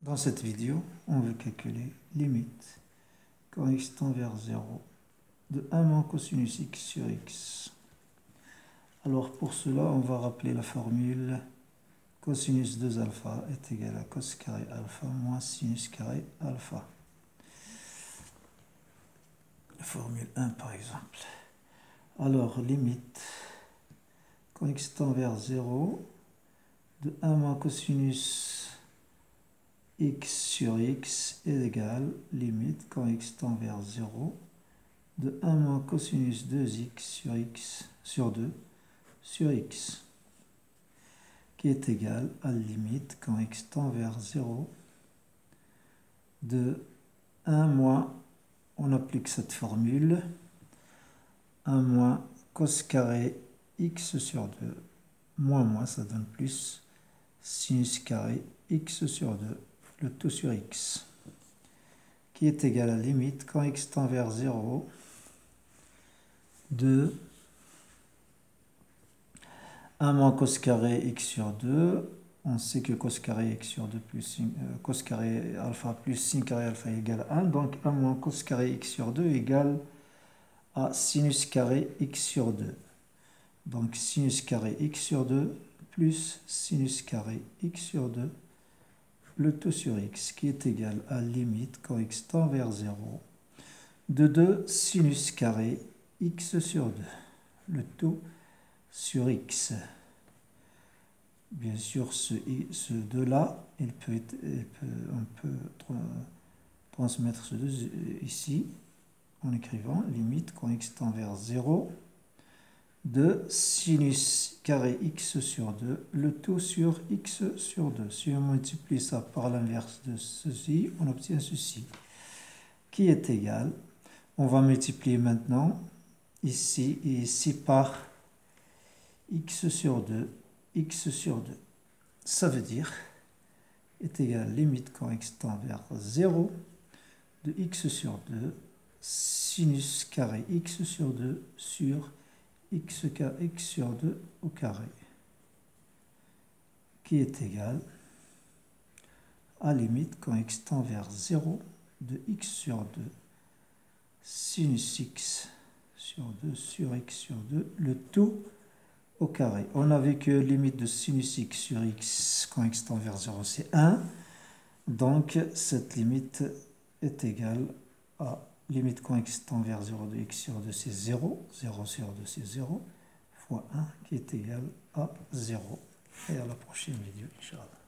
Dans cette vidéo, on veut calculer limite quand x tend vers 0 de 1 moins cosinus x sur x. Alors pour cela, on va rappeler la formule cosinus 2 alpha est égal à cos carré alpha moins sinus carré alpha. La formule 1 par exemple. Alors limite quand x tend vers 0 de 1 moins cosinus x sur x est égal, limite, quand x tend vers 0, de 1 moins cosinus 2x sur x sur 2 sur x, qui est égal à limite, quand x tend vers 0, de 1 moins, on applique cette formule, 1 moins cos carré x sur 2, moins, ça donne plus, sinus carré x sur 2, le tout sur x, qui est égal à limite, quand x tend vers 0, de 1 moins cos carré x sur 2, on sait que cos carré x sur 2 plus cos carré alpha plus sin carré alpha égale 1, donc 1 moins cos carré x sur 2 égale à sinus carré x sur 2. Donc sinus carré x sur 2 plus sinus carré x sur 2, le tout sur x, qui est égal à limite, quand x tend vers 0, de 2 sinus carré x sur 2, le tout sur x. Bien sûr, ce 2-là, on peut transmettre ce 2 ici, en écrivant limite, quand x tend vers 0, de sinus carré x sur 2, le tout sur x sur 2. Si on multiplie ça par l'inverse de ceci, on obtient ceci, qui est égal, on va multiplier maintenant ici et ici par x sur 2, x sur 2. Ça veut dire, est égal limite quand x tend vers 0, de x sur 2, sinus carré x sur 2 sur x sur 2 au carré, qui est égal à limite quand x tend vers 0 de x sur 2 sinus x sur 2 sur x sur 2, le tout au carré. On a vu que limite de sinus x sur x quand x tend vers 0 c'est 1, donc cette limite est égale à limite quand x tend vers 0 de x sur 2 c'est 0, 0 sur 2 c'est 0, fois 1 qui est égal à 0. Et à la prochaine vidéo, Inch'Allah.